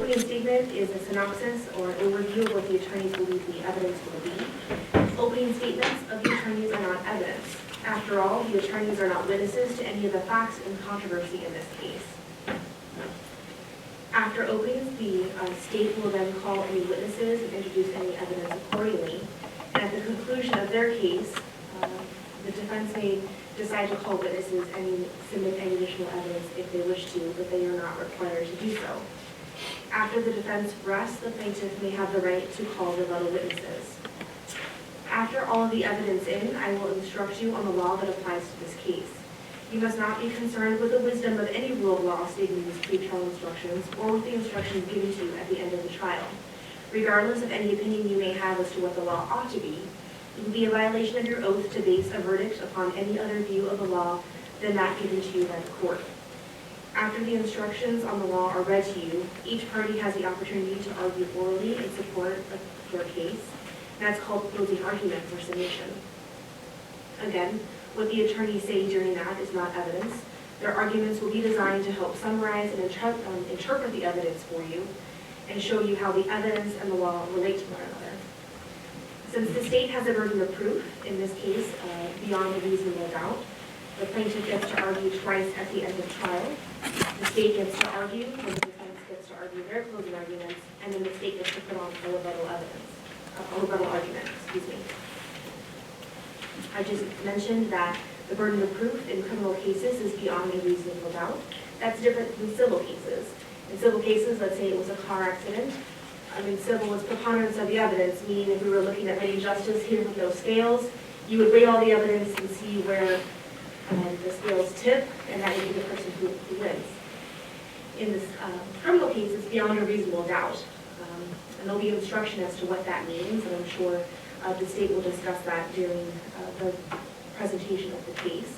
opening statement is a synopsis or an overview of what the attorneys believe the evidence will be. Opening statements of the attorneys are not evidence. After all, the attorneys are not witnesses to any of the facts in controversy in this case. After openings, the state will then call any witnesses and introduce any evidence accordingly. And at the conclusion of their case, the defense may decide to call witnesses and submit any additional evidence if they wish to, but they are not required to do so. After the defense rests, the plaintiff may have the right to call rebuttal witnesses. After all of the evidence in, I will instruct you on the law that applies to this case. You must not be concerned with the wisdom of any rule of law stated in these pre-trial instructions or with the instructions given to you at the end of the trial. Regardless of any opinion you may have as to what the law ought to be, it would be a violation of your oath to base a verdict upon any other view of the law than that given to you by the court. After the instructions on the law are read to you, each party has the opportunity to argue orally in support of their case. That's called closing argument for summation. Again, what the attorneys say during that is not evidence. Their arguments will be designed to help summarize and interpret the evidence for you and show you how the evidence and the law relate to one another. Since the state has a burden of proof, in this case, beyond a reasonable doubt, the plaintiff gets to argue twice at the end of trial. The state gets to argue, and the defense gets to argue their closing arguments, and then the state gets to put on a rebuttal argument, excuse me. I just mentioned that the burden of proof in criminal cases is beyond a reasonable doubt. That's different from civil cases. In civil cases, let's say it was a car accident. In civil, it's preponderance of the evidence, meaning if we were looking at weighing justice here with those scales, you would weigh all the evidence and see where the scales tip, and that would be the person who wins. In this criminal case, it's beyond a reasonable doubt. And there'll be instruction as to what that means, and I'm sure the state will discuss that during the presentation of the case.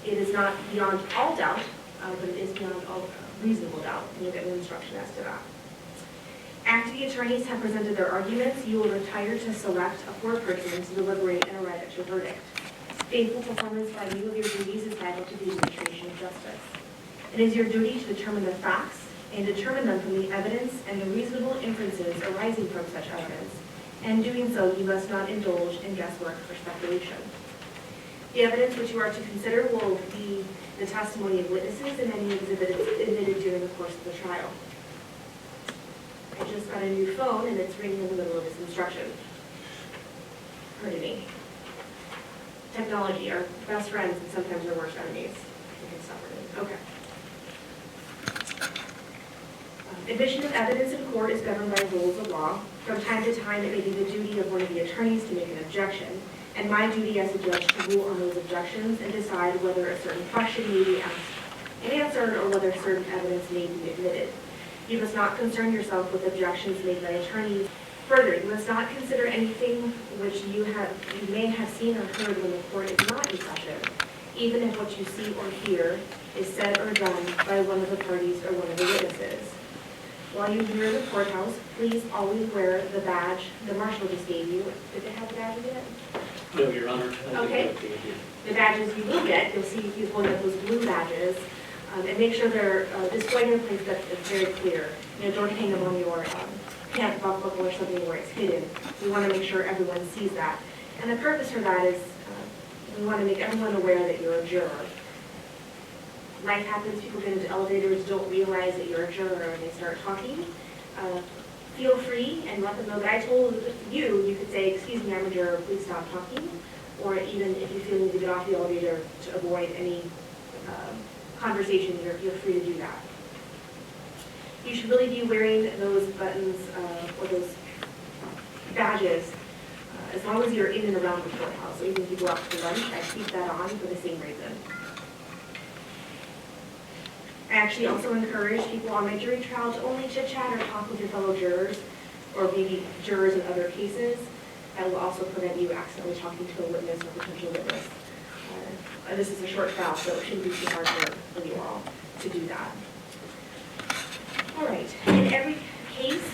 It is not beyond all doubt, but it is beyond all reasonable doubt, and you'll get an instruction as to that. After the attorneys have presented their arguments, you will retire to select a foreperson to deliberate and arrive at your verdict. Faithful performance by you of your duties is vital to the administration of justice. It is your duty to determine the facts and determine them from the evidence and the reasonable inferences arising from such evidence. And doing so, you must not indulge in guesswork or speculation. The evidence which you are to consider will be the testimony of witnesses and any exhibits admitted during the course of the trial. I just got a new phone and it's ringing in the middle of this instruction. Pardon me. Technology, our best friends and sometimes our worst enemies. I can stop it. Okay. Admission of evidence in court is governed by rules of law. From time to time, it may be the duty of one of the attorneys to make an objection, and my duty as a judge to rule on those objections and decide whether a certain question may be asked and answered or whether certain evidence may be admitted. You must not concern yourself with objections made by attorneys. Further, you must not consider anything which you may have seen or heard when the court is not in session, even if what you see or hear is said or done by one of the parties or one of the witnesses. While you are in the courthouse, please always wear the badge the marshal just gave you. Did they have the badge yet? No, Your Honor. Okay. The badges you will get, you'll see he's holding up those blue badges. And make sure they're displayed in a place that's very clear. Don't hang them on your pants buckle or something where it's hidden. We want to make sure everyone sees that. And the purpose for that is we want to make everyone aware that you're a juror. Life happens, people get into elevators, don't realize that you're a juror, and they start talking. Feel free and let them know that I told you could say, excuse me, I'm a juror, please stop talking. Or even if you feel you need to get off the elevator to avoid any conversation, you're free to do that. You should really be wearing those buttons or those badges as long as you're in and around the courthouse. So even if you go out to lunch, I keep that on for the same reason. I actually also encourage people on my jury trial to only chit-chat or talk with your fellow jurors, or maybe jurors in other cases. That will also prevent you accidentally talking to a witness or potential witness. This is a short trial, so it shouldn't be too hard for you all to do that. All right. In every case,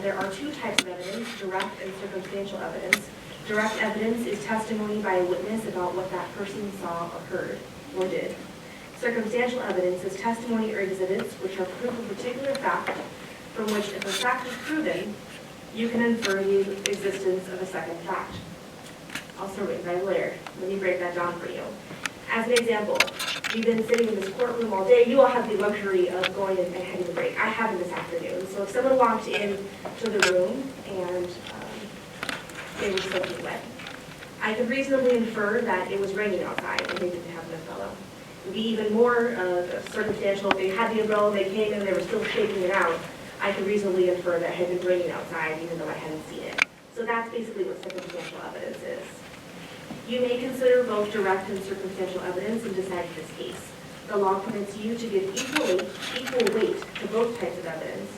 there are two types of evidence, direct and circumstantial evidence. Direct evidence is testimony by a witness about what that person saw or heard or did. Circumstantial evidence is testimony or exhibits which are proof of a particular fact from which if a fact is proven, you can infer the existence of a second fact. Also written by a lawyer. Let me break that down for you. As an example, we've been sitting in this courtroom all day. You all have the luxury of going and heading to break. I haven't this afternoon. So if someone walked in to the room and they were soaking wet, I could reasonably infer that it was raining outside and they didn't have an umbrella. It would be even more circumstantial if they had the umbrella, they came in and they were still shaking it out. I could reasonably infer that it had been raining outside even though I hadn't seen it. So that's basically what circumstantial evidence is. You may consider both direct and circumstantial evidence in deciding this case. The law permits you to give equal weight to both types of evidence,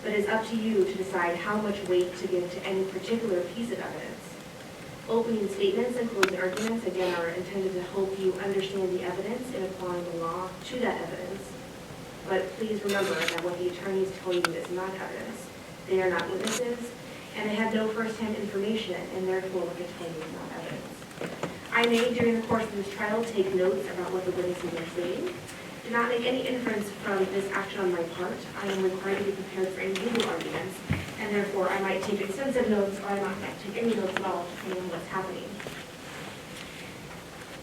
but it's up to you to decide how much weight to give to any particular piece of evidence. Opening statements and closing arguments, again, are intended to help you understand the evidence and applying the law to that evidence. But please remember that what the attorneys tell you is not evidence. They are not witnesses, and they have no first-hand information, and therefore what they tell you is not evidence. I may, during the course of this trial, take notes about what the witnesses are saying. Do not make any inference from this action on my part. I am required to be prepared for any legal arguments, and therefore I might take extensive notes or I might not take any notes at all, depending on what's happening.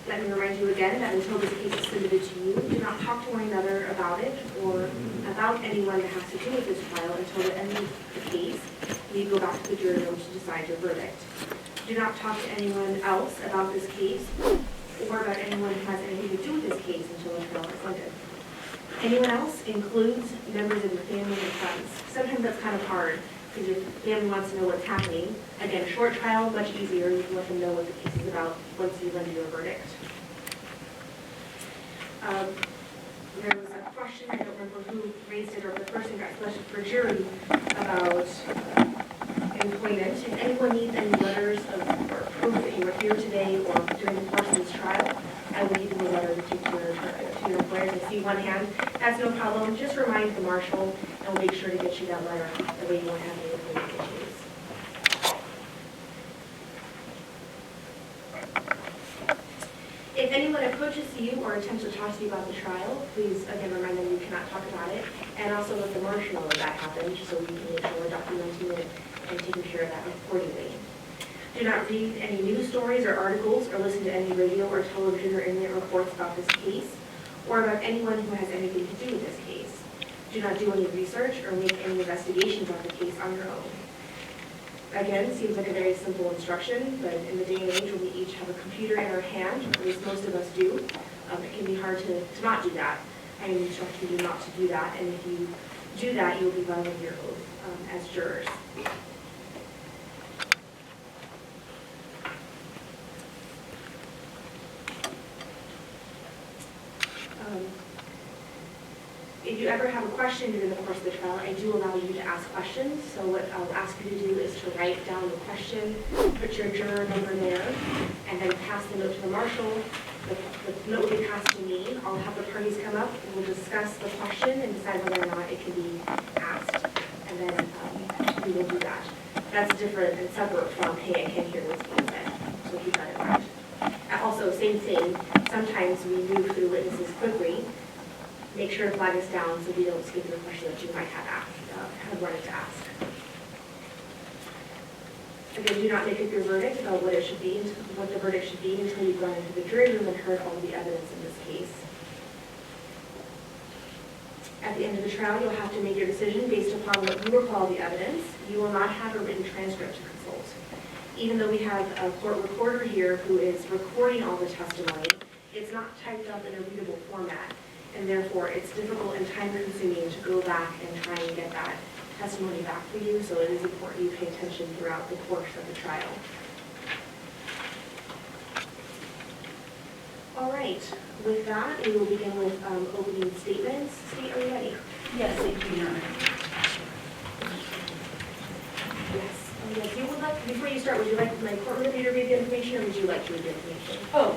Let me remind you again that until this case is submitted to you, do not talk to one another about it or about anyone that has to do with this trial until the end of the case, and you go back to the jury room to decide your verdict. Do not talk to anyone else about this case or about anyone who has anything to do with this case until the trial is ended. Anyone else includes members of your family and friends. Sometimes that's kind of hard because your family wants to know what's happening. Again, short trial, much easier. You can let them know what the case is about once you render your verdict. There was a question, I don't remember who raised it or the person got selected for jury about employment. If anyone needs any letters or proof that you were here today or during the course of this trial, I will give you a letter to take to your employer. I see one hand. That's no problem. Just remind the marshal and we'll make sure to get you that letter. That way you won't have any employment issues. If anyone approaches you or attempts to talk to you about the trial, please again remind them you cannot talk about it, and also let the marshal know that that happened, so we can make sure we're documenting it and taking care of that accordingly. Do not read any news stories or articles or listen to any radio or television or internet reports about this case or about anyone who has anything to do with this case. Do not do any research or make any investigations on the case on your own. Again, seems like a very simple instruction, but in the day and age when we each have a computer in our hand, or at least most of us do, it can be hard to not do that. I instruct you not to do that, and if you do that, you will be violating your oath as jurors. If you ever have a question during the course of the trial, I do allow you to ask questions. So what I'll ask you to do is to write down the question, put your juror number there, and then pass the note to the marshal. The note will be passed to me. I'll have the parties come up and we'll discuss the question and decide whether or not it can be asked. And then we will do that. That's different and separate from, hey, I can't hear what's being said. So keep that in mind. Also, same thing, sometimes we move through witnesses quickly. Make sure to flag us down so we don't skip the question that you might have wanted to ask. Again, do not make up your verdict about what it should be, what the verdict should be until you've gone into the jury room and heard all of the evidence in this case. At the end of the trial, you'll have to make your decision based upon what you recall the evidence. You will not have a written transcript to consult. Even though we have a court recorder here who is recording all the testimony, it's not typed up in a readable format. And therefore, it's difficult and time-consuming to go back and try and get that testimony back for you, so it is important you pay attention throughout the course of the trial. All right, with that, we will begin with opening statements. State, are you ready? Yes, thank you, Your Honor. Yes. Yes, you would like, before you start, would you like my court review to read the information, or would you like to read the information? Oh,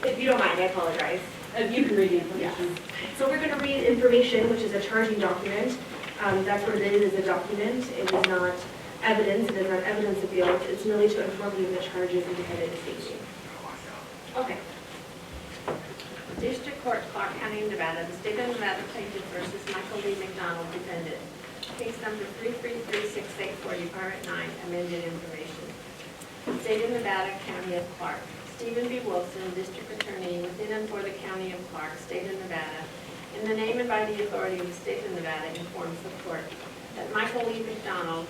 If you don't mind, I apologize. You can read the information. Yes. So we're going to read information, which is a charging document. That's what it is a document. It is not evidence. It is not evidence of guilt. It's merely to inform you of the charges and defendant is facing. Okay. District Court, Clark County, Nevada. The state of Nevada plaintiff versus Michael Lee McDonald, defendant. case number 33368 Department 9, amended information. State of Nevada, County of Clark. Stephen B. Wilson, District Attorney within and for the County of Clark, State of Nevada, in the name and by the authority of the State of Nevada, informs the court that Michael E. McDonald,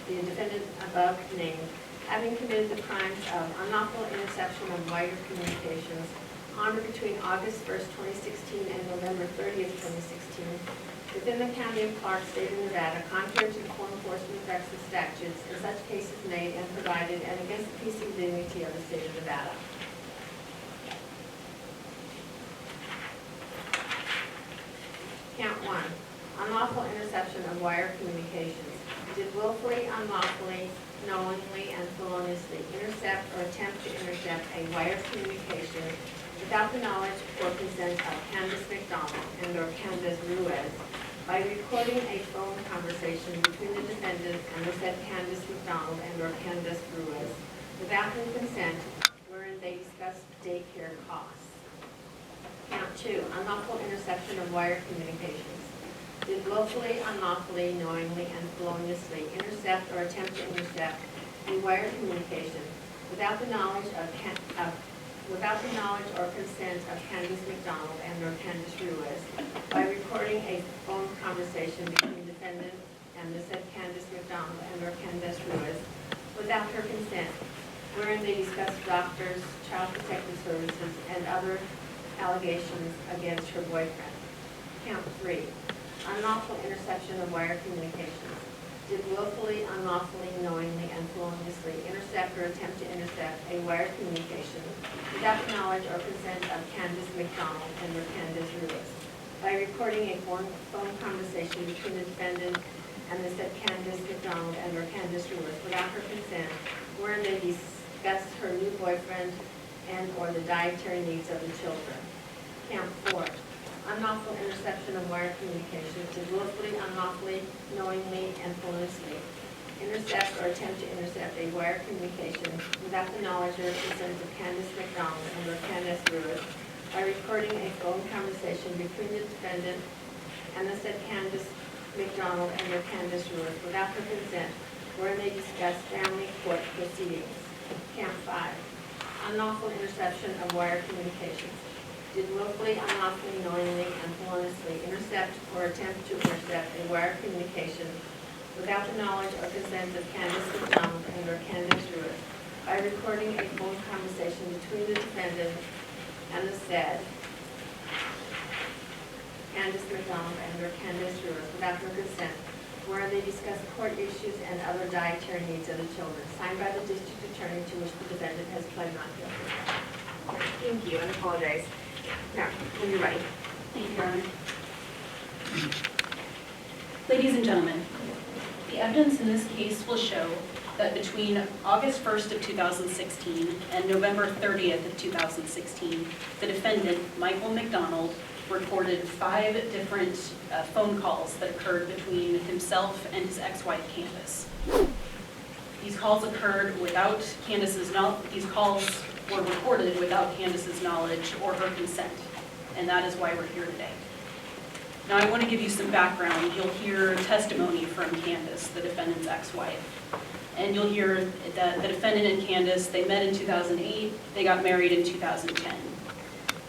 the defendant above named, having committed the crimes of unlawful interception of wire communications on or between August 1st, 2016 and November 30th, 2016, within the County of Clark, State of Nevada, contrary to the full enforcement effects of statutes in such cases made and provided and against the peace and dignity of the State of Nevada. Count 1, unlawful interception of wire communications. Did willfully, unlawfully, knowingly, and feloniously intercept or attempt to intercept a wire communication without the knowledge or consent of Candace McDonald and or Candace Ruiz by recording a phone conversation between the defendant and the said Candace McDonald and or Candace Ruiz without her consent, wherein they discussed daycare costs. Count 2, unlawful interception of wire communications. Did willfully, unlawfully, knowingly, and feloniously intercept or attempt to intercept a wire communication without the knowledge or consent of Candace McDonald and or Candace Ruiz by recording a phone conversation between the defendant and the said Candace McDonald and or Candace Ruiz without her consent, wherein they discussed doctors, child protective services, and other allegations against her boyfriend. Count 3, unlawful interception of wire communications. Did willfully, unlawfully, knowingly, and feloniously intercept or attempt to intercept a wire communication without the knowledge or consent of Candace McDonald and or Candace Ruiz by recording a phone conversation between the defendant and the said Candace McDonald and or Candace Ruiz without her consent, wherein they discussed her new boyfriend and or the dietary needs of the children. Count 4, unlawful interception of wire communications. Did willfully, unlawfully, knowingly, and feloniously intercept or attempt to intercept a wire communication without the knowledge or consent of Candace McDonald and or Candace Ruiz by recording a phone conversation between the defendant and the said Candace McDonald and or Candace Ruiz without her consent, wherein they discuss family court proceedings. Count 5, unlawful interception of wire communications. Did willfully, unlawfully, knowingly, and feloniously intercept or attempt to intercept a wire communication without the knowledge or consent of Candace McDonald and or Candace Ruiz by recording a phone conversation between the defendant and the said Candace McDonald and or Candace Ruiz without her consent, wherein they discuss court issues and other dietary needs of the children, signed by the district attorney to which the defendant has pled not guilty. Thank you, and apologize. Now, when you're ready. Thank you, Your Honor. Ladies and gentlemen, the evidence in this case will show that between August 1st of 2016 and November 30th of 2016, the defendant, Michael McDonald, recorded 5 different phone calls that occurred between himself and his ex-wife, Candace. These calls occurred without Candace's knowledge. These calls were recorded without Candace's knowledge or her consent, and that is why we're here today. Now, I want to give you some background. You'll hear testimony from Candace, the defendant's ex-wife, and you'll hear that the defendant and Candace, they met in 2008, they got married in 2010,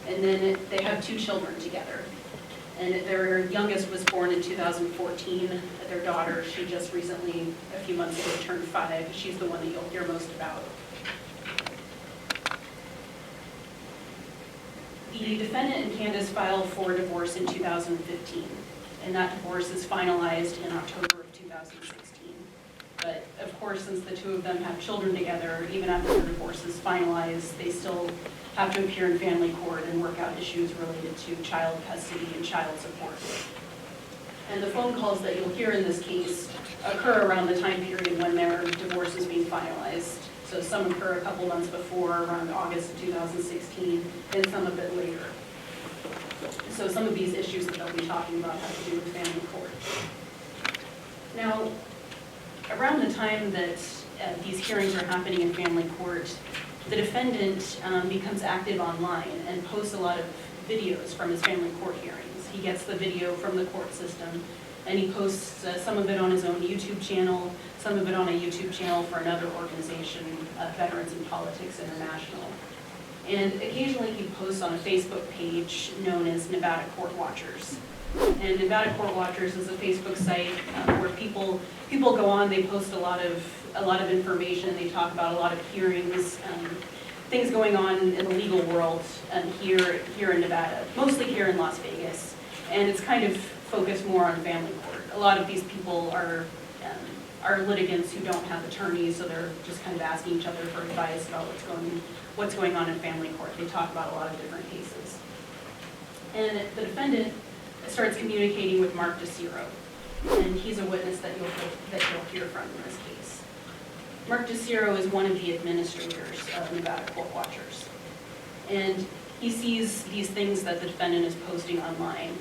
and then they have 2 children together. And their youngest was born in 2014. Their daughter, she just recently, a few months ago, turned 5. She's the one that you'll hear most about. The defendant and Candace filed for divorce in 2015, and that divorce is finalized in October of 2016. But of course, since the 2 of them have children together, even after the divorce is finalized, they still have to appear in family court and work out issues related to child custody and child support. And the phone calls that you'll hear in this case occur around the time period when their divorce is being finalized. So some occur a couple months before, around August of 2016, and some a bit later. So some of these issues that they'll be talking about have to do with family court. Now, around the time that these hearings are happening in family court, the defendant becomes active online and posts a lot of videos from his family court hearings. He gets the video from the court system, And he posts some of it on his own YouTube channel, some of it on a YouTube channel for another organization, Veterans in Politics International. And occasionally he posts on a Facebook page known as Nevada Court Watchers. And Nevada Court Watchers is a Facebook site where people go on, they post a lot of information, they talk about a lot of hearings, things going on in the legal world here in Nevada, mostly here in Las Vegas. And it's kind of focused more on family court. A lot of these people are litigants who don't have attorneys, so they're just kind of asking each other for advice about what's going on in family court. They talk about a lot of different cases. And the defendant starts communicating with Mark DeCiro, and he's a witness that you'll hear from in this case. Mark DeCiro is one of the administrators of Nevada Court Watchers, and he sees these things that the defendant is posting online,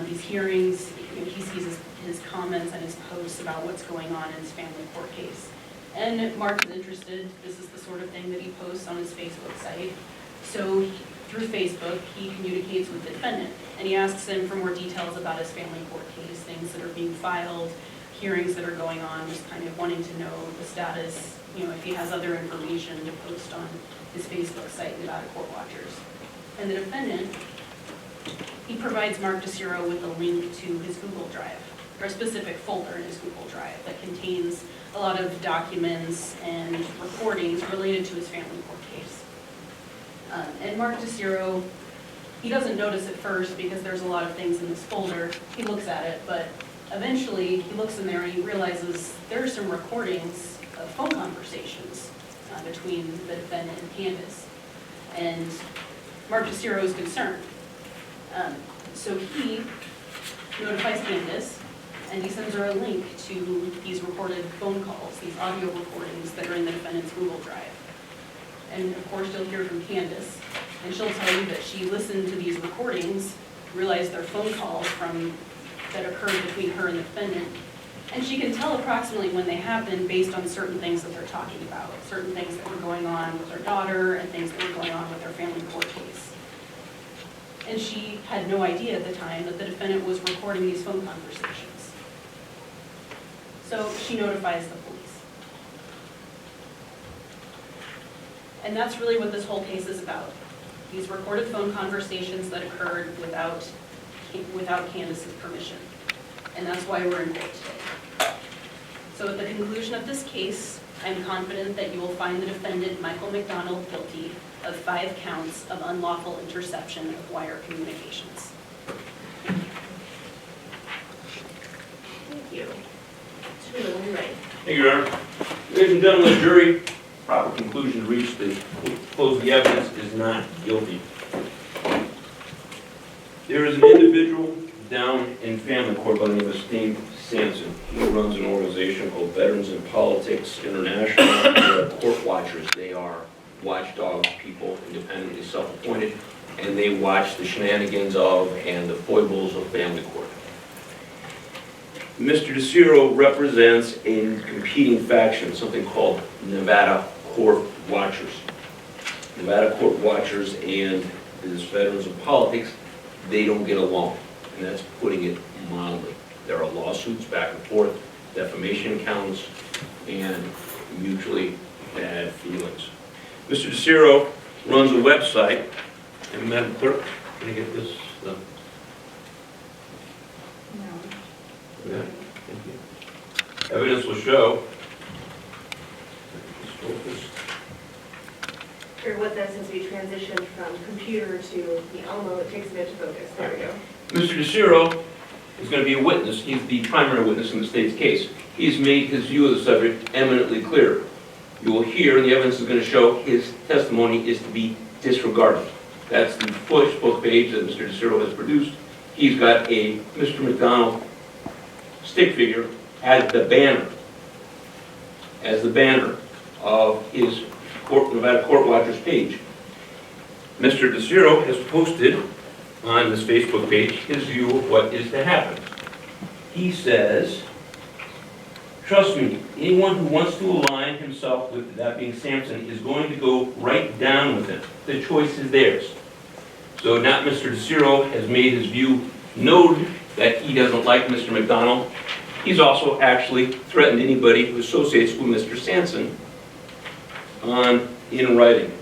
these hearings. He sees his comments and his posts about what's going on in his family court case. And Mark is interested. This is the sort of thing that he posts on his Facebook site. So through Facebook, he communicates with the defendant, and he asks him for more details about his family court case, things that are being filed, hearings that are going on, just kind of wanting to know the status, if he has other information to post on his Facebook site, Nevada Court Watchers. And the defendant, he provides Mark DeCiro with a link to his Google Drive, or a specific folder in his Google Drive that contains a lot of documents and recordings related to his family court case. And Mark DeCiro, he doesn't notice at first because there's a lot of things in this folder. He looks at it, but eventually he looks in there and he realizes there are some recordings of phone conversations between the defendant and Candace. And Mark DeCiro is concerned. So he notifies Candace, and he sends her a link to these recorded phone calls, these audio recordings that are in the defendant's Google Drive. And of course, you'll hear from Candace, and she'll tell you that she listened to these recordings, realized they're phone calls that occurred between her and the defendant, and she can tell approximately when they happened based on certain things that they're talking about, certain things that were going on with her daughter and things that were going on with her family court case. And she had no idea at the time that the defendant was recording these phone conversations. So she notifies the police. And that's really what this whole case is about. These recorded phone conversations that occurred without Candace's permission. And that's why we're in court today. So at the conclusion of this case, I'm confident that you will find the defendant, Michael McDonald, guilty of 5 counts of unlawful interception of wire communications. Thank you. Mr. Mueller, when you're ready. Thank you, Your Honor. Ladies and gentlemen, the jury, proper conclusion reached. The close of the evidence is not guilty. There is an individual down in family court by the name of Steve Sampson. He runs an organization called Veterans in Politics International. They're court watchers. They are watchdog people, independently self-appointed, and they watch the shenanigans of and the foibles of family court. Mr. DeCiro represents a competing faction, something called Nevada Court Watchers. Nevada Court Watchers and this Veterans in Politics, they don't get along, and that's putting it mildly. There are lawsuits back and forth, defamation counts, and mutually bad feelings. Mr. DeCiro runs a website, and Madam Clerk, can I get this? No. Yeah, thank you. Evidence will show. Bear with us as we transition from computer to the Elmo. It takes a bit to focus. There we go. Mr. DeCiro is going to be a witness. He's the primary witness in the state's case. He's made his view of the subject eminently clear. You will hear, and the evidence is going to show, his testimony is to be disregarded. That's the push book page that Mr. DeCiro has produced. He's got a Mr. McDonald stick figure as the banner of his Nevada Court Watchers page. Mr. DeCiro has posted on this Facebook page his view of what is to happen. He says, trust me, anyone who wants to align himself with that being Sampson is going to go right down with him. The choice is theirs. So now Mr. DeCiro has made his view known that he doesn't like Mr. McDonald. He's also actually threatened anybody who associates with Mr. Sampson in writing.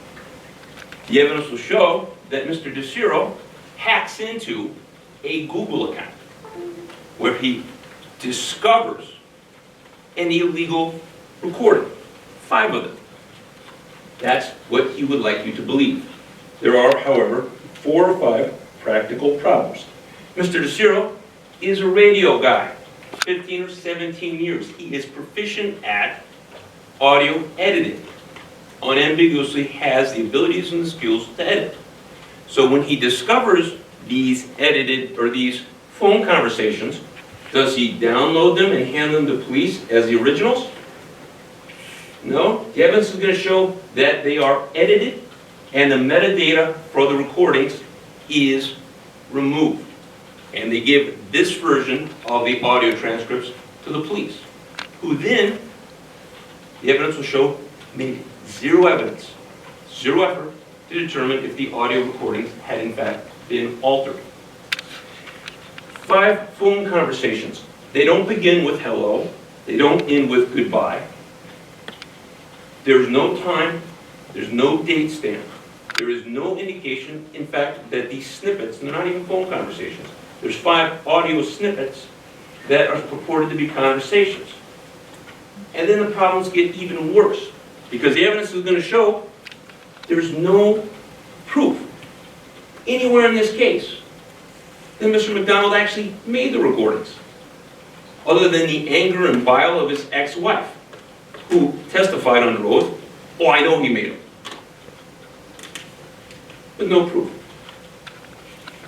The evidence will show that Mr. DeCiro hacks into a Google account where he discovers an illegal recording, 5 of them. That's what he would like you to believe. There are, however, 4 or 5 practical problems. Mr. DeCiro is a radio guy, 15 or 17 years. He is proficient at audio editing. Unambiguously has the abilities and the skills to edit. So when he discovers these edited or these phone conversations, does he download them and hand them to police as the originals? No. The evidence is going to show that they are edited and the metadata for the recordings is removed. And they give this version of the audio transcripts to the police, who then, the evidence will show, made zero evidence, zero effort to determine if the audio recordings had in fact been altered. 5 phone conversations. They don't begin with hello. They don't end with goodbye. There's no time. There's no date stamp. There is no indication, in fact, that these snippets, they're not even phone conversations. There's 5 audio snippets that are purported to be conversations. And then the problems get even worse, because the evidence is going to show there's no proof anywhere in this case that Mr. McDonald actually made the recordings, other than the anger and bile of his ex-wife, who testified under oath, "Oh, I know he made them." With no proof.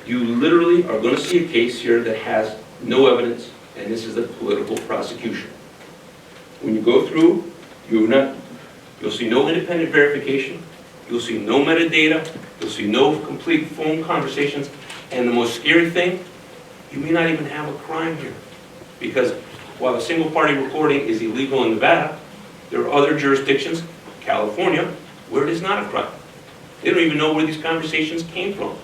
You literally are going to see a case here that has no evidence, and this is a political prosecution. When you go through, you'll see no independent verification, you'll see no metadata, you'll see no complete phone conversations, and the most scary thing, you may not even have a crime here. Because while a single party recording is illegal in Nevada, there are other jurisdictions, California, where it is not a crime. They don't even know where these conversations came from,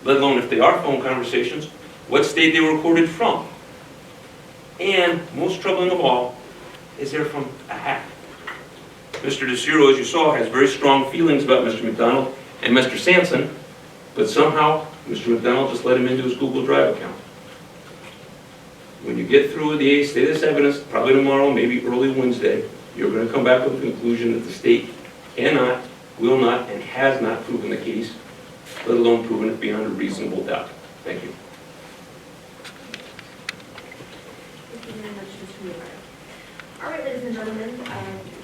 let alone if they are phone conversations, what state they were recorded from. And most troubling of all, is they're from a hack. Mr. DeCiro, as you saw, has very strong feelings about Mr. McDonald and Mr. Sampson, but somehow Mr. McDonald just let him into his Google Drive account. When you get through with the state of this evidence, probably tomorrow, maybe early Wednesday, you're going to come back with the conclusion that the state cannot, will not, and has not proven the case, let alone proven it beyond a reasonable doubt. Thank you. Thank you very much, Mr. Mueller. All right, ladies and gentlemen,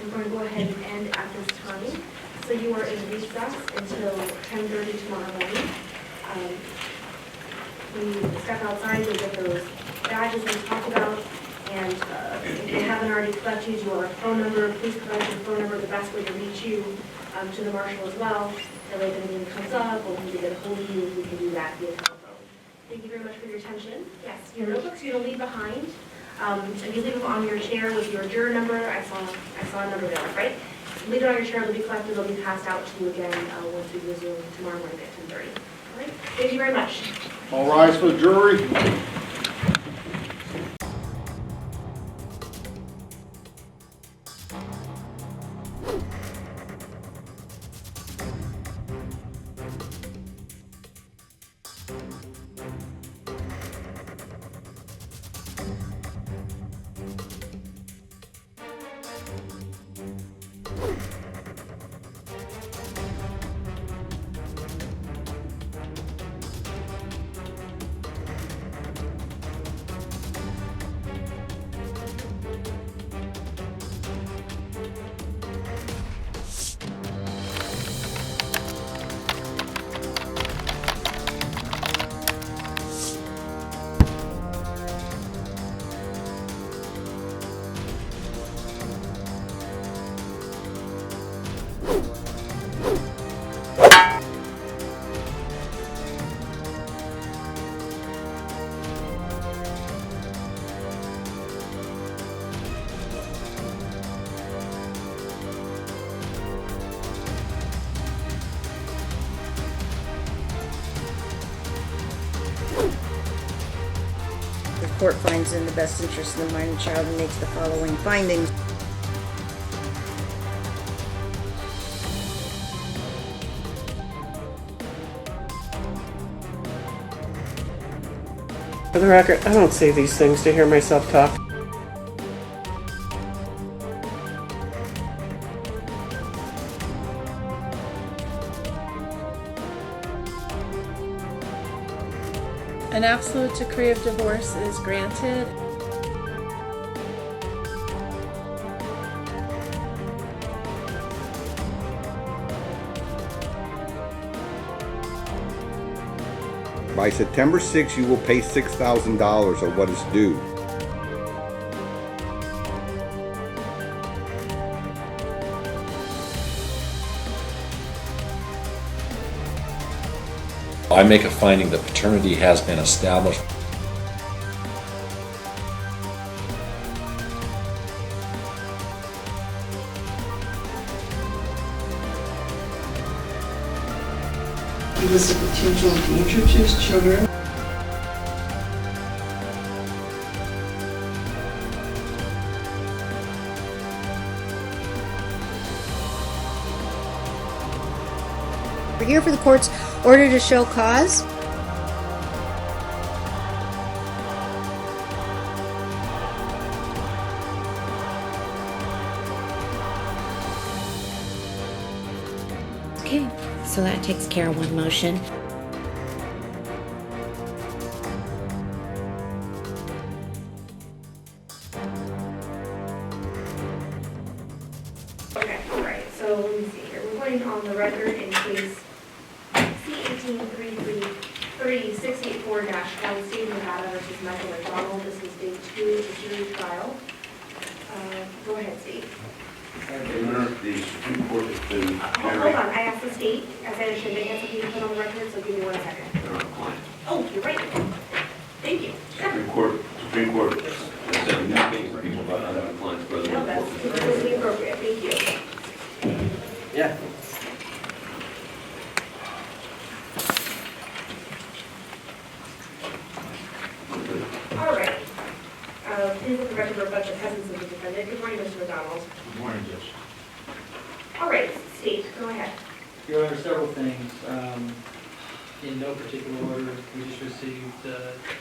we're going to go ahead and end at this time. So you are in recess until 10:30 tomorrow morning. When you step outside, you'll get those badges we talked about. And if you haven't already collected your phone number, please provide your phone number, the best way to reach you, to the marshal as well. That way if anything comes up or we need to get a hold of you, we can do that via telephone. Thank you very much for your attention. Yes, your notebooks you're going to leave behind. And you leave them on your chair with your juror number. I saw a number there, right? Leave it on your chair, they'll be collected, they'll be passed out to you again once we resume tomorrow morning at 10:30. All right, thank you very much. All rise for the jury. court finds in the best interest of the minor child and makes the following findings. For the record, I don't say these things to hear myself talk. An absolute decree of divorce is granted. By September 6th, you will pay $6,000 of what is due. I make a finding that paternity has been established. He was a potential danger to his children. We're here for the court's order to show cause. Okay, so that takes care of one motion. Okay, all right, so let me see here. We're going on the record in case C-18-334-L, State of Nevada versus Michael McDonald. This is day 2 of the series trial. Go ahead, State. The Supreme Court has been Hold on, I asked the state, as I understood, they had something to put on the record, so give me 1 second. Oh, you're right. Thank you. Supreme Court has said nothing to people about not having clients present. No, that's completely appropriate. Thank you. Yeah. All right. Please let the record reflect the presence of the defendant. Good morning, Mr. McDonald. Good morning, Judge. All right, state, go ahead. Your Honor, several things. In no particular order, we just received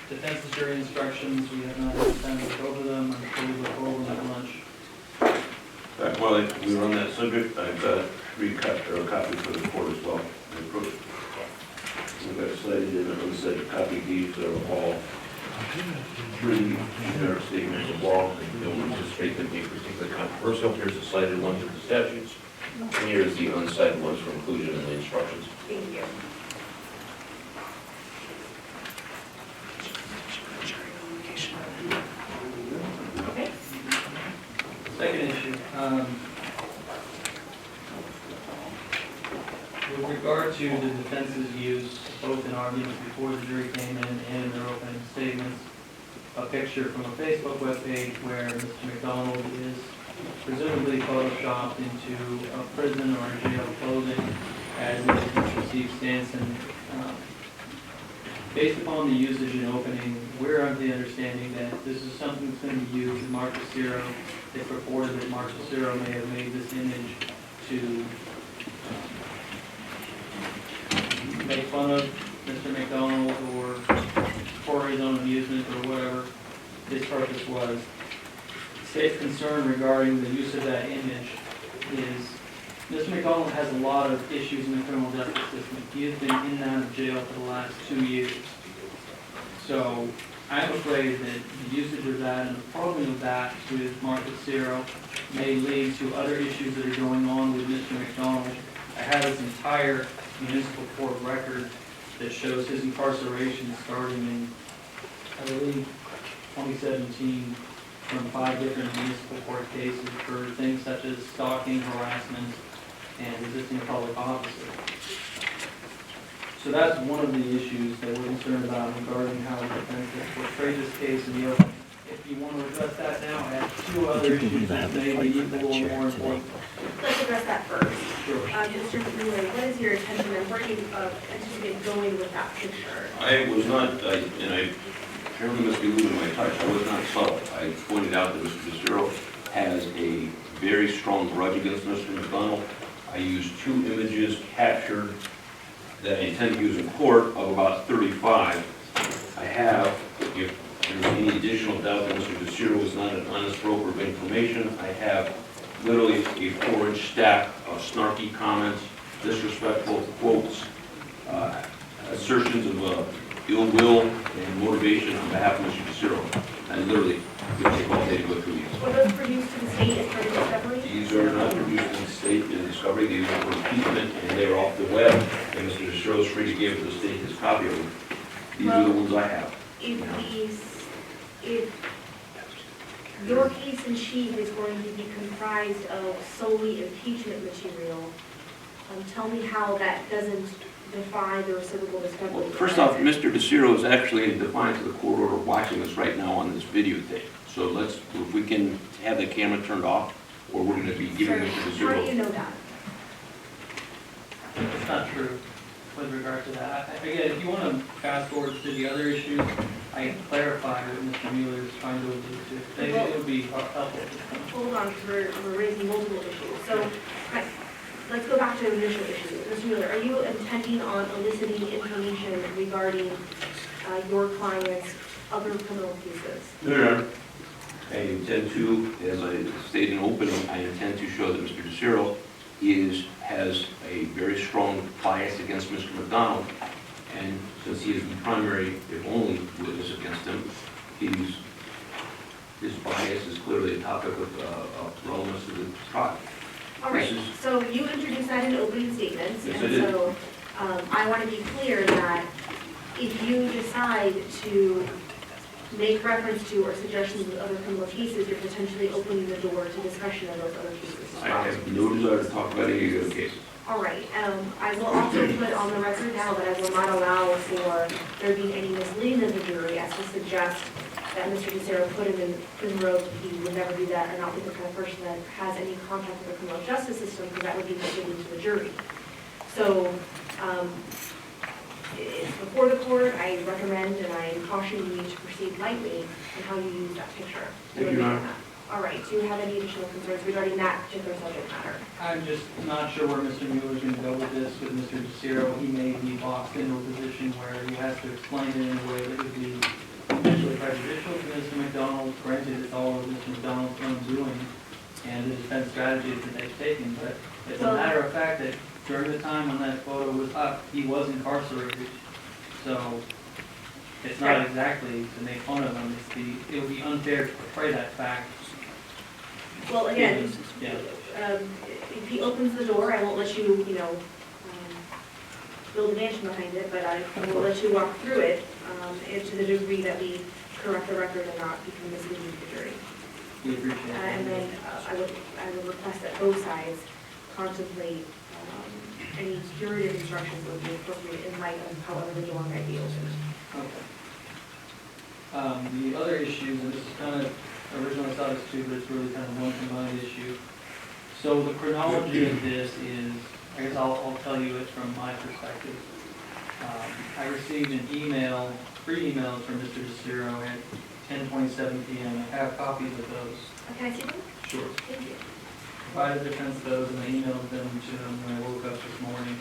defense's jury instructions. We have not had time to go over them. I'm sure we look over them at lunch. While we were on that subject, I've got 3 copies for the court as well. We've got cited in it, we said copy these are all pretty generic statements of law. They don't anticipate them being particularly controversial. Here's the cited ones in the statutes, and here's the uncited ones for inclusion in the instructions. Thank you. Okay. Second issue. With regard to the defense's use, both in arguments before the jury came in and in their opening statements, a picture from a Facebook webpage where Mr. McDonald is presumably photoshopped into a prison or a jail clothing as Mr. Steve Stanson. Based upon the usage in opening, we're of the understanding that this is something that's going to be used in Mark Cicero. It's reported that Mark Cicero may have made this image to make fun of Mr. McDonald or for his own amusement or whatever his purpose was. State's concern regarding the use of that image is Mr. McDonald has a lot of issues in the criminal justice system. He has been in and out of jail for the last 2 years. So I'm afraid that the usage of that and the following of that with Mark Cicero may lead to other issues that are going on with Mr. McDonald. I have this entire municipal court record that shows his incarceration starting in, I believe, 2017 from 5 different municipal court cases for things such as stalking, harassment, and resisting a public officer. So that's one of the issues that we're concerned about regarding how the defense has portrayed this case in the open. If you want to address that now, I have 2 other issues that may be equal or more important. Let's address that first. Sure. Mr. Mueller, what is your intention and where do you anticipate going with that picture? I was not, and I Apparently must be losing my touch. I was not subtle. I pointed out that Mr. DeCiro has a very strong grudge against Mr. McDonald. I used 2 images captured that I intend to use in court of about 35. I have, if there's any additional doubt that Mr. DeCiro was not an honest broker of information, I have literally a 4-inch stack of snarky comments, disrespectful quotes, assertions of ill will and motivation on behalf of Mr. DeCiro. I literally could take all day to go through these. Were those produced to the state as part of discovery? These are not produced in the state in discovery. These are for impeachment, and they're off the web. And Mr. DeCiro is free to give to the state his copy of them. These are the ones I have. If your case in chief is going to be comprised of solely impeachment material, tell me how that doesn't defy the reciprocal discovery. Well, first off, Mr. DeCiro is actually in defiance of the court order watching us right now on this videotape. So let's, if we can have the camera turned off, or we're going to be giving Mr. DeCiro. How do you know that? It's not true with regard to that. Again, if you want to fast forward to the other issues, I can clarify what Mr. Mueller is trying to allude to. It would be helpful. Hold on, we're raising multiple issues. So let's go back to the initial issue. Mr. Mueller, are you intending on eliciting information regarding your client's other criminal cases? No. I intend to, as I stated in opening, I intend to show that Mr. DeCiro has a very strong bias against Mr. McDonald, and since he is the primary, if only, witness against him, his bias is clearly a topic of relevance to the trial. All right, so you introduced that in opening statements, yes, and so I want to be clear that if you decide to make reference to or suggestions of other criminal cases, you're potentially opening the door to discussion of those other cases as well. I have no desire to talk about any of the cases. All right, I will also put on the record now that I will not allow for there being any misleading of the jury as to suggest that Mr. DeCiro put him in prison robes. He would never do that, and not be the kind of person that has any contact with the criminal justice system, because that would be misleading to the jury. So, it's before the court. I recommend and I caution you to proceed lightly in how you use that picture. Thank you, Your Honor. All right, do you have any additional concerns regarding that particular subject matter? I'm just not sure where Mr. Mueller is going to go with this. With Mr. DeCiro, he may be boxed into a position where he has to explain it in a way that would be potentially prejudicial to Mr. McDonald. Granted, it's all of Mr. McDonald's own doing and the defense strategies that they've taken, but it's a matter of fact that during the time when that photo was up, he was incarcerated. So it's not exactly to make fun of him. It would be unfair to portray that fact. Well, again, if he opens the door, I won't let you, build a mansion behind it, but I will let you walk through it to the degree that we correct the record and not become misleading to the jury. We appreciate that. And then I would request that both sides contemplate any curative instructions would be appropriate in light of however the door might be opened. Okay. The other issues, and this is kind of, originally I thought it was two, but it's really kind of one combined issue. So the chronology of this is, I guess I'll tell you it from my perspective. I received an email, 3 emails from Mr. DeCiro at 10:27 p.m. I have copies of those. Can I see them? Sure. Thank you. Provided defense those, and I emailed them to him when I woke up this morning.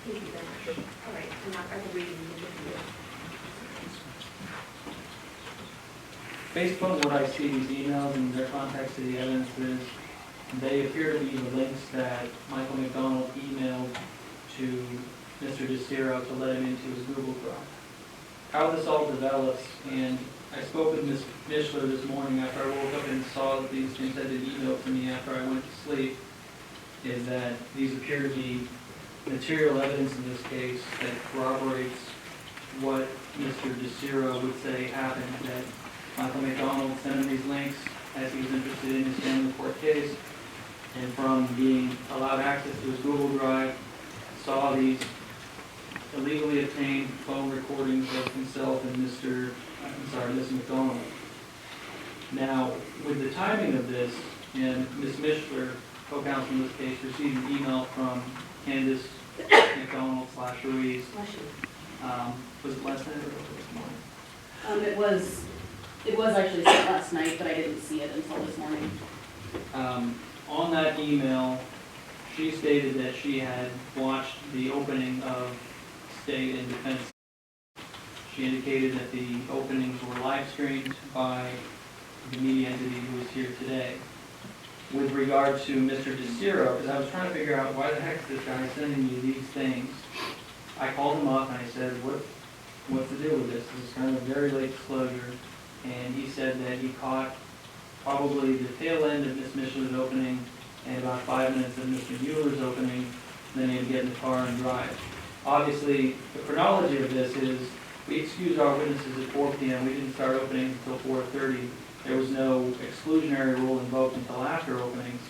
Thank you very much. All right, I'm not at the reading. Based on what I see these emails and their context to the evidence is, they appear to be the links that Michael McDonald emailed to Mr. DeCiro to let him into his Google Drive. How this all develops, and I spoke with Ms. Mishler this morning after I woke up and saw that these things had been emailed to me after I went to sleep, is that these appear to be material evidence in this case that corroborates what Mr. DeCiro would say happened, that Michael McDonald sent him these links as he was interested in his family court case, and from being allowed access to his Google Drive, saw these illegally obtained phone recordings of himself and Mr. McDonald. Now, with the timing of this, and Ms. Mishler, co-counsel in this case, received an email from Candace McDonald / Ruiz. Was it last night or this morning? It was actually sent last night, but I didn't see it until this morning. On that email, she stated that she had watched the opening of state and defense. She indicated that the openings were live streamed by the media entity who is here today. With regard to Mr. DeCiro, because I was trying to figure out why the heck is this guy sending you these things, I called him up and I said, what's the deal with this? This is kind of very late disclosure. And he said that he caught probably the tail end of Ms. Mishler's opening and about 5 minutes of Mr. Mueller's opening, and then he had to get in the car and drive. Obviously, the chronology of this is we excused our witnesses at 4 p.m. We didn't start opening until 4:30. There was no exclusionary rule invoked until after openings.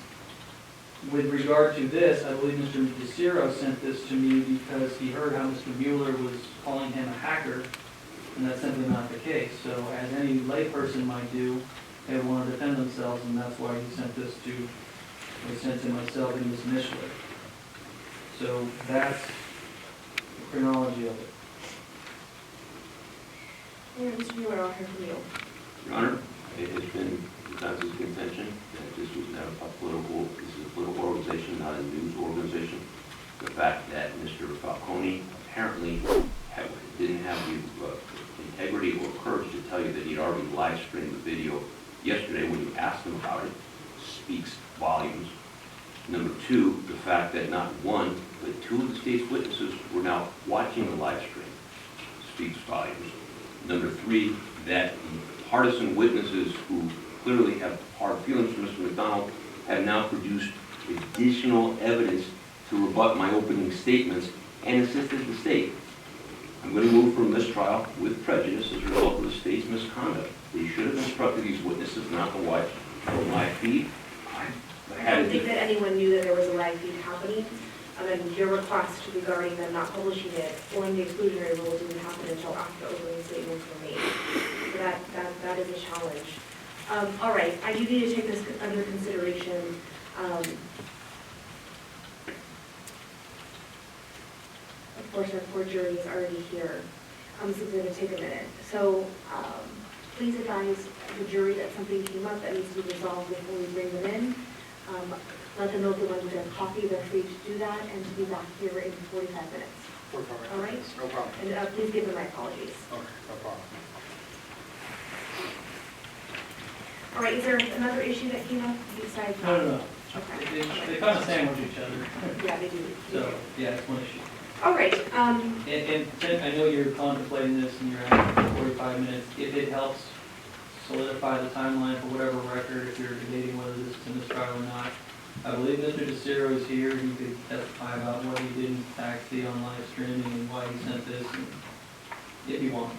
With regard to this, I believe Mr. DeCiro sent this to me because he heard how Mr. Mueller was calling him a hacker, and that's simply not the case. So as any layperson might do, they would want to defend themselves, and that's why he sent this to, he sent to myself and Ms. Mishler. So that's the chronology of it. Yeah, Mr. Mueller, I'll hear from you. Your Honor, it has been the defense's contention that this was not this is a political organization, not a news organization. The fact that Mr. Falcone apparently didn't have the integrity or courage to tell you that he'd already live streamed the video yesterday when you asked him about it speaks volumes. Number two, the fact that not one, but 2 of the state's witnesses were now watching the live stream speaks volumes. Number 3, that the partisan witnesses who clearly have hard feelings for Mr. McDonald have now produced additional evidence to rebut my opening statements and assisted the state. I'm going to move for mistrial with prejudice as a result of the state's misconduct. They should have instructed these witnesses not to watch the live feed. I don't think that anyone knew that there was a live feed happening. And your request regarding them not publishing it or in the exclusionary rule didn't happen until after the opening statements were made. So that is a challenge. All right, I do need to take this under consideration. Of course, our poor jury is already here. This is going to take a minute. So please advise the jury that something came up that needs to be resolved before we bring them in. Let them know if they want to get a coffee, they're free to do that, and to be back here in 45 minutes. All right? No problem. And please give them my apologies. Okay, no problem. All right, is there another issue that came up besides? No. Okay. They kind of sandwich each other. Yeah, they do. So, yeah, it's one issue. All right. And I know you're contemplating this and you're at 45 minutes. If it helps solidify the timeline for whatever record, if you're debating whether this is a mistrial or not, I believe Mr. DeCiro is here. He could testify about what he did in fact see on live streaming and why he sent this, and if you want.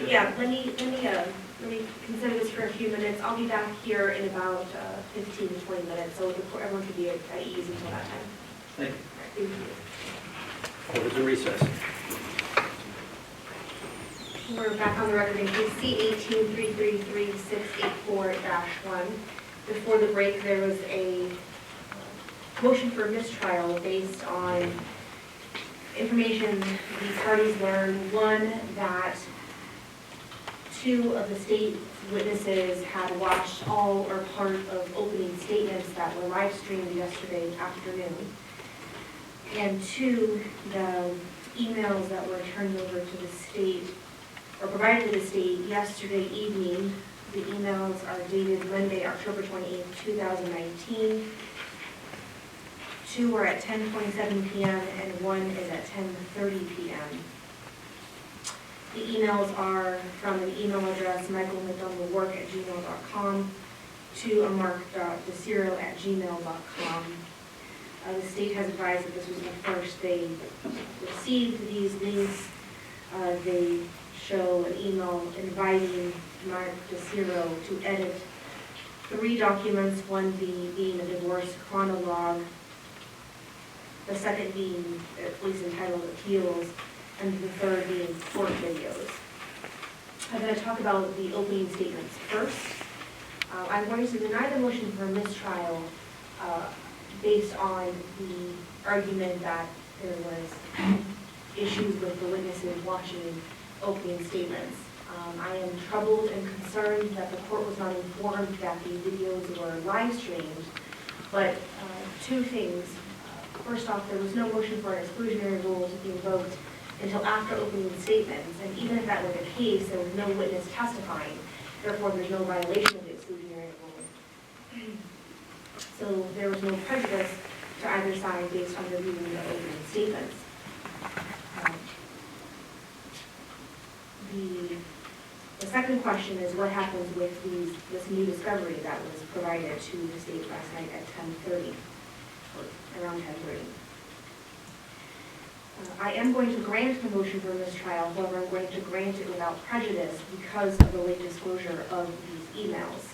Yeah, let me consider this for a few minutes. I'll be back here in about 15 to 20 minutes, so everyone can be at ease until that time. Thank you. Thank you. Orders in recess. We're back on the record in case C-18-333684-1. Before the break, there was a motion for mistrial based on information the parties learned. One, that 2 of the state witnesses had watched all or part of opening statements that were live streamed yesterday afternoon. And 2, the emails that were turned over to the state or provided to the state yesterday evening. The emails are dated Monday, October 28, 2019. 2 were at 10:27 p.m. and 1 is at 10:30 p.m. The emails are from an email address, michaelmcdonaldwork@gmail.com to a mark.deciro@gmail.com. The state has advised that this was the first they received these links. They show an email inviting Mark DeCiro to edit 3 documents, one being a divorce chronologue, the second being at least entitled Appeals, and the third being court videos. I'm going to talk about the opening statements first. I'm going to deny the motion for mistrial based on the argument that there was issues with the witnesses watching opening statements. I am troubled and concerned that the court was not informed that the videos were live streamed, but two things. First off, there was no motion for an exclusionary rule to be invoked until after opening statements, and even if that were the case, there was no witness testifying. Therefore, there's no violation of the exclusionary rule. So there was no prejudice to either side based on reviewing the opening statements. The second question is what happens with this new discovery that was provided to the state last night at 10:30, or around 10:30. I am going to grant the motion for mistrial, however, I'm going to grant it without prejudice because of the late disclosure of these emails.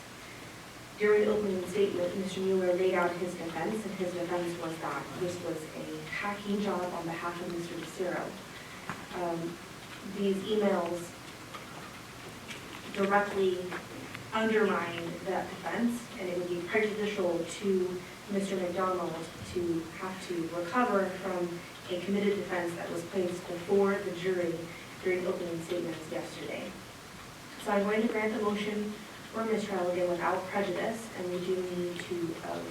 During the opening statement, Mr. Mueller laid out his defense, and his defense was that this was a hacking job on behalf of Mr. DeCiro. These emails directly undermine that defense, and it would be prejudicial to Mr. McDonald to have to recover from a committed defense that was placed before the jury during opening statements yesterday. So I'm going to grant the motion for mistrial again without prejudice, and we do need to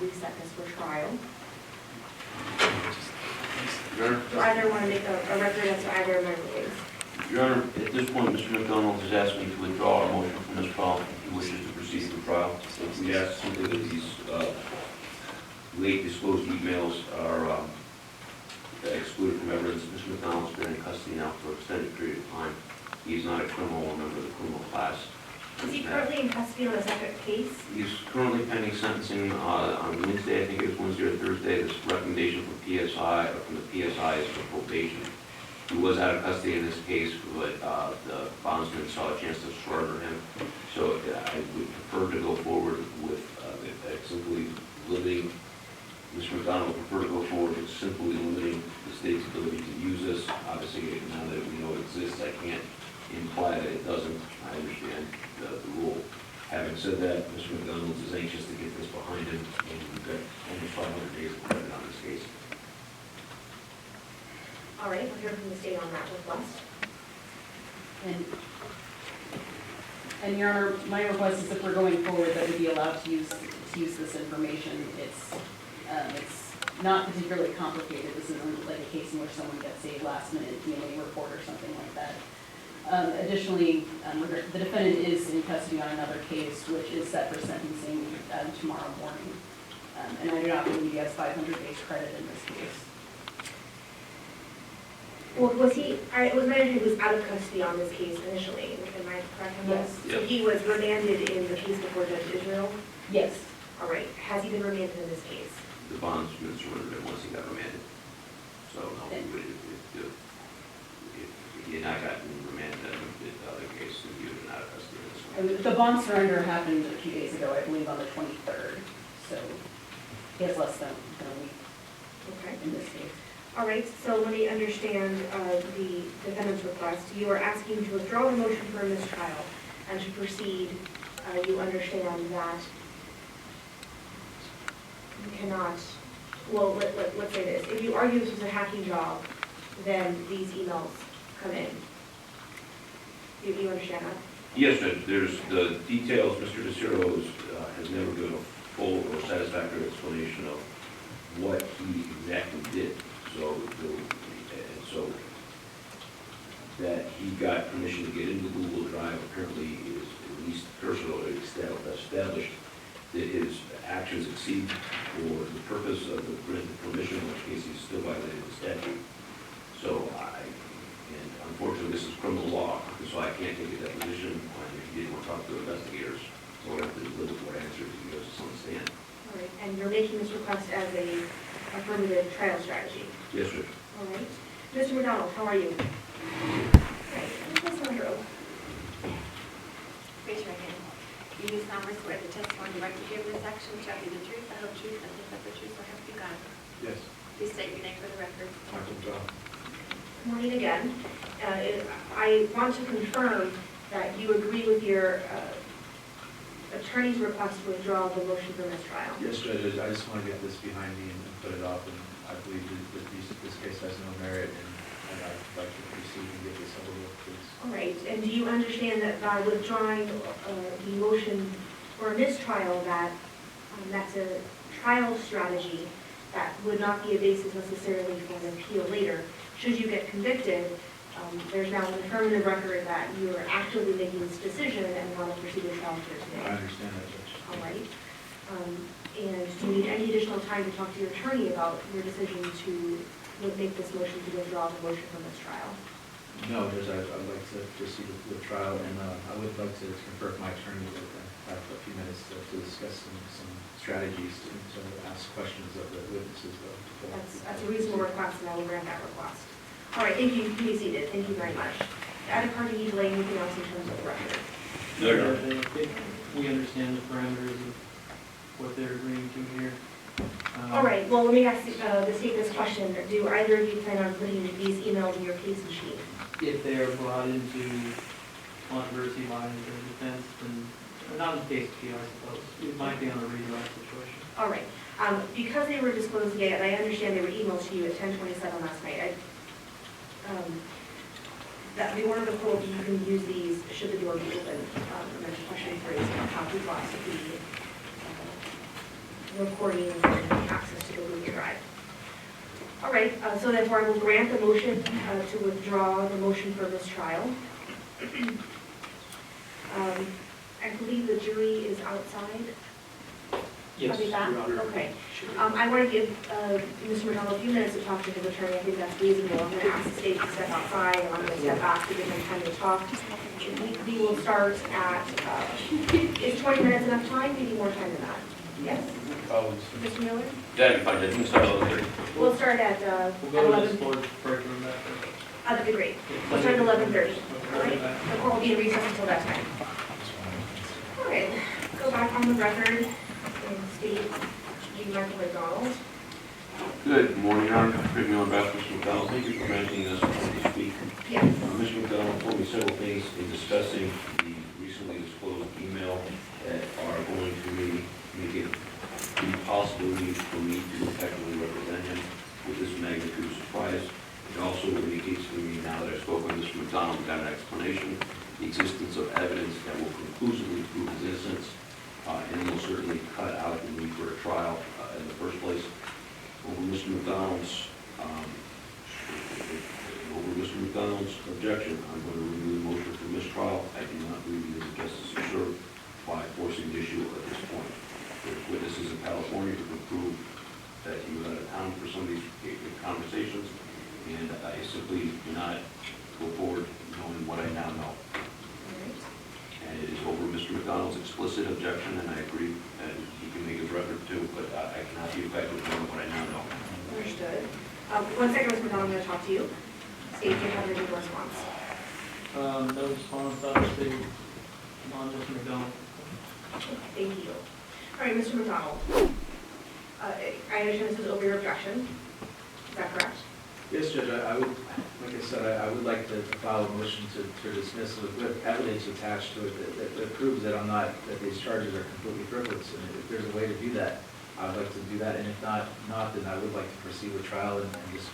reset this for trial. Your Honor? Do either want to make a record as to either of my rulings? Your Honor, at this point, Mr. McDonald has asked me to withdraw our motion from this trial if he wishes to proceed with the trial. We ask simply that these late disclosed emails are excluded from evidence. Mr. McDonald's been in custody now for an extended period of time. He's not a criminal or member of the criminal class. Is he currently in custody on a separate case? He's currently pending sentencing on Wednesday, I think it was Wednesday or Thursday. This recommendation from the PSI is for probation. He was out of custody in this case, but the bondsman saw a chance to surrender him. So I would prefer to go forward with simply limiting, Mr. McDonald would prefer to go forward with simply limiting the state's ability to use this. Obviously, now that we know it exists, I can't imply that it doesn't. I understand the rule. Having said that, Mr. McDonald is anxious to get this behind him, and we've got almost 500 days of credit on this case. All right, we'll hear from the state on that request. And Your Honor, my request is if we're going forward that we be allowed to use this information. It's not particularly complicated. This isn't like a case in which someone gets a last-minute DNA report or something like that. Additionally, the defendant is in custody on another case, which is set for sentencing tomorrow morning. And I do not believe he has 500 days credit in this case. Well, was he, it was mentioned he was out of custody on this case initially, am I correct on that? Yes. So he was remanded in the case before Judge Israel? Yes. All right, has he been remanded in this case? The bondsman surrendered him once he got remanded. So no, if he had not gotten remanded in the other case, then he would have been out of custody in this one. And the bond surrender happened a few days ago, I believe on the 23rd. So he has less than a week in this case. All right, so let me understand the defendant's request. You are asking to withdraw the motion for a mistrial and to proceed. You understand that you cannot, well, let's say this. If you argue this was a hacking job, then these emails come in. You understand that? Yes, Judge. There's the details. Mr. DeCiro has never given a full or satisfactory explanation of what he exactly did. So that he got permission to get into Google Drive apparently is at least personally established that his actions exceed for the purpose of the granted permission, in which case he's still violating the statute. So and unfortunately this is criminal law, so I can't take a deposition if he didn't want to talk to investigators. So I have to live with what answers he gives us on the stand. All right, and you're making this request as a affirmative trial strategy? Yes, sir. All right. Mr. McDonald, how are you? Great. Ms. Monroe. Raise your hand. You do solemnly swear the testimony you to give in this action shall be the truth, the whole truth, and nothing but the truth, so help you God. Yes. Please state your name for the record. Michael John. Good morning again. I want to confirm that you agree with your attorney's request to withdraw the motion for mistrial. Yes, Judge, I just want to get this behind me and put it off, and I believe that this case has no merit, and I'd like to proceed and get this over with, please. All right, and do you understand that by withdrawing the motion for a mistrial, that that's a trial strategy that would not be a basis necessarily for an appeal later? Should you get convicted, there's now an affirmative record that you are actively making this decision and want to proceed with trial here today. I understand that, Judge. All right. And do you need any additional time to talk to your attorney about your decision to make this motion to withdraw the motion from this trial? No, Judge, I'd like to proceed with trial, and I would like to confer with my attorney that I have a few minutes to discuss some strategies to ask questions of the witnesses. That's a reasonable request, and I will grant that request. All right, thank you. You can be seated. Thank you very much. Added party need to lay anything else in terms of the record? No, Your Honor. I think we understand the parameters of what they're agreeing to here. All right, well, let me ask the state this question. Do either of you plan on putting these emails in your case sheet? If they are brought into controversy by the defense, then not in the case appeal, I suppose. It might be on a redirect situation. All right. Because they were disclosed today, and I understand they were emailed to you at 10:27 last night, that the order of the court, you can use these should the door be open. And there's a question for how to lost the recordings and access to the Google Drive. All right, so therefore I will grant the motion to withdraw the motion for mistrial. I believe the jury is outside. Yes, Are they back? Your Honor. Okay. I want to give Mr. McDonald a few minutes to talk to his attorney. I think that's reasonable. I'm going to ask the state to step outside, and I'm going to step back to give him time to talk. We will start at, is 20 minutes enough time? Maybe more time than that? Yes? Mr. Miller? That'd be fine. I think start at 11:30. We'll start at We'll go to 11. this board break room back there. That'd be great. We'll start at 11:30. All right? The court will be in recess until that time. All right. Go back on the record and state Michael McDonald. Good morning, Your Honor. Craig Mueller, Mr. McDonald. Thank you for granting this week. Yes. Mr. McDonald told me several things in discussing the recently disclosed email that are going to make it impossible for me to effectively represent him with this magnitude of surprise. It also indicates to me, now that I've spoken with Mr. McDonald, got an explanation, the existence of evidence that will conclusively prove his innocence, and will certainly cut out the need for a trial in the first place. Over Mr. McDonald's objection, I'm going to renew the motion for mistrial. I do not believe he is a justice to serve by forcing the issue at this point. There's witnesses in California who can prove that he was out of town for some of these conversations, and I simply do not go forward knowing what I now know. And it is over Mr. McDonald's explicit objection, and I agree, and he can make his record too, but I cannot be effective knowing what I now know. Understood. 1 second, Mr. McDonald, I'm going to talk to you. State, do you have any response? No response, obviously, on Mr. McDonald. Thank you. All right, Mr. McDonald. I understand this is over your objection. Is that correct? Yes, Judge, I would, like I said, I would like to file a motion to dismiss with evidence attached to it that proves that that these charges are completely frivolous. And if there's a way to do that, I would like to do that. And if not, then I would like to proceed with trial and just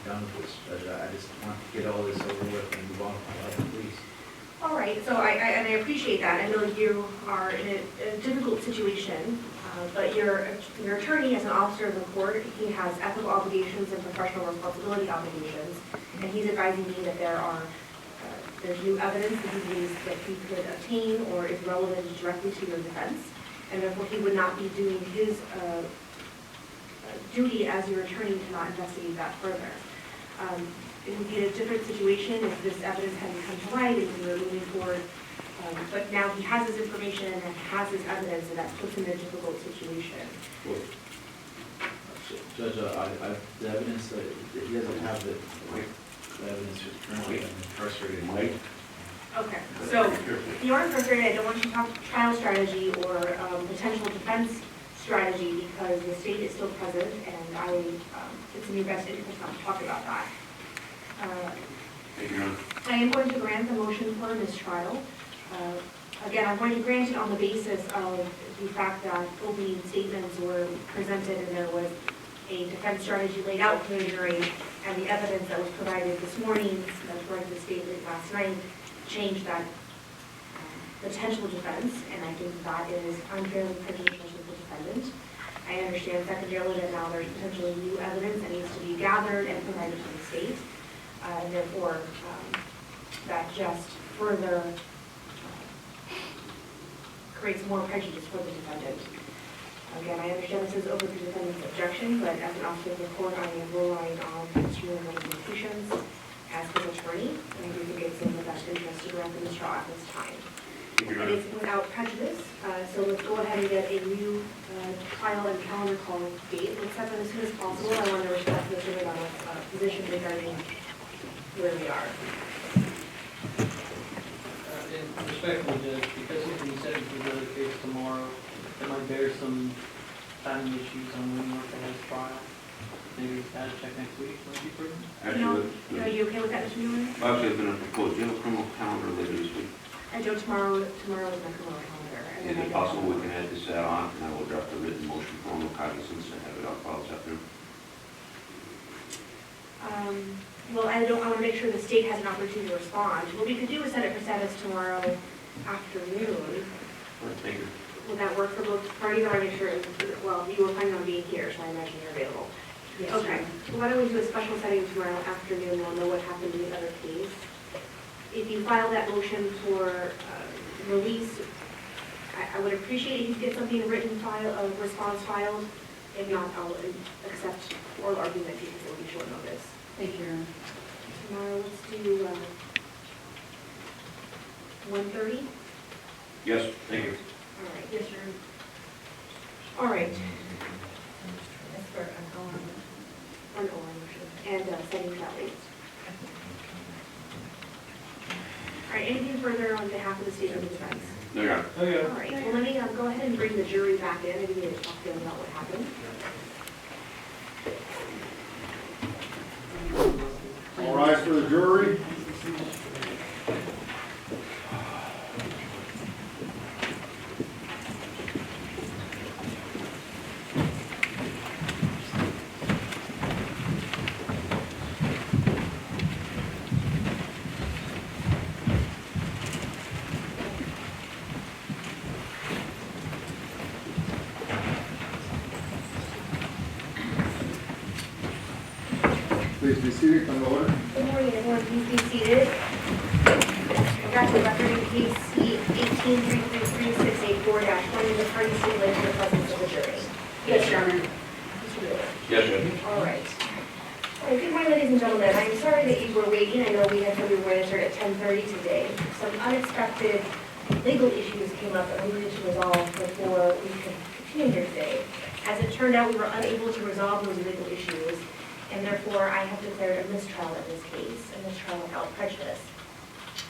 be done with this. Judge, I just want to get all this over with and move on with my life, please. All right, so I appreciate that. I know you are in a difficult situation, but your attorney, as an officer of the court, he has ethical obligations and professional responsibility obligations, and he's advising me that there's new evidence that he believes that he could obtain or is relevant directly to your defense, and therefore he would not be doing his duty as your attorney to not investigate that further. It would be a different situation if this evidence hadn't come to light and we were moving forward. But now he has his information and has his evidence, and that puts him in a difficult situation. Well, Judge, the evidence that he doesn't have the evidence is currently incarcerated. Okay, so you are incarcerated. I don't want you to talk trial strategy or potential defense strategy because the state is still present, and it's in your best interest not to talk about that. I am going to grant the motion for a mistrial. Again, I'm going to grant it on the basis of the fact that opening statements were presented and there was a defense strategy laid out for the jury, and the evidence that was provided this morning, that was provided this statement last night, changed that potential defense, and I think that is unfairly prejudicial to the defendant. I understand secondarily that now there's potentially new evidence that needs to be gathered and provided to the state, and therefore that just further creates more prejudice for the defendant. Again, I understand this is over the defendant's objection, but as an officer of the court, I am relying on Mistrial representations as his attorney, and I do think it's in the best interest to grant the Mistrial at this time. It is without prejudice, so let's go ahead and get a new trial and calendar call date. Let's have it as soon as possible. I want to respect Mr. McDonald's position regarding where we are. Respectfully, Judge, because it's been set for the other case tomorrow, it might bear some timing issues on when we're going to have trial. Maybe it's got to check next week, might be free. Actually, are you okay with that, Mr. Mueller? Actually, I was going to propose, you have a criminal calendar later this week. I do tomorrow is my criminal calendar. Is it possible we can add this on, and I will draft a written motion for no cognizance and have it on file this afternoon? Well, I want to make sure the state has an opportunity to respond. What we could do is set it for status tomorrow afternoon. Thank you. Would that work for both parties? I want to make sure, well, you were planning on being here, so I imagine you're available. Yes, Okay. Well, why don't we do a special setting tomorrow afternoon? We'll know what happened in the other case. If you file that motion for release, I would appreciate if you get something written response filed. If not, I'll accept oral argument because it will be short notice. Thank you. Tomorrow, let's do 1:30. Yes, thank you. All right. Yes, sir. All right. That's for an oral motion and setting trial dates. All right. Anything further on behalf of the state of defense? No, Your Honor. All right. Well, let me go ahead and bring the jury back in. I need to talk to them about what happened. All rise for the jury. Please be seated, come to order. Good morning, everyone. Please be seated. Back to the record in case C-18-333-684-20, the parties stipulate to the presence of the jury. Yes, Your Honor. Mr. Mueller. Yes, Judge. All right. All right, good morning, ladies and gentlemen. I'm sorry that you were waiting. I know we had said we were going to start at 10:30 today. Some unexpected legal issues came up that we needed to resolve before we could continue here today. As it turned out, we were unable to resolve those legal issues, and therefore I have declared a mistrial in this case, a mistrial without prejudice.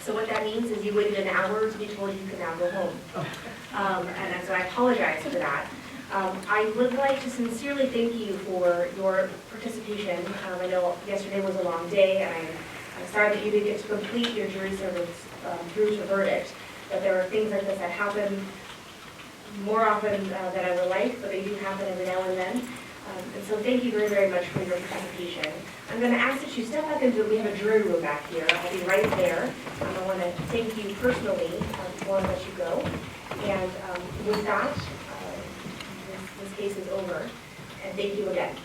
So what that means is you waited an hour to be told you can now go home. And so I apologize for that. I would like to sincerely thank you for your participation. I know yesterday was a long day, and I'm sorry that you didn't get to complete your jury service through to verdict, but there are things like this that happen more often than I would like, but they do happen every now and then. And so thank you very, very much for your participation. I'm going to ask that you step back into, we have a jury room back here. I'll be right there. I want to thank you personally before I let you go. And with that, this case is over. And thank you again.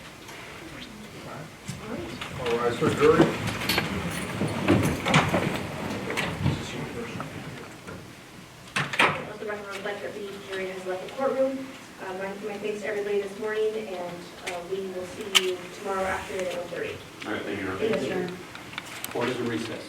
All right. All rise for jury. Let the record reflect that the jury has left the courtroom. My thanks to everybody this morning, and we will see you tomorrow afternoon at 1:30. All right, thank you, Your Honor. Thank you, Your Honor. Court is in recess.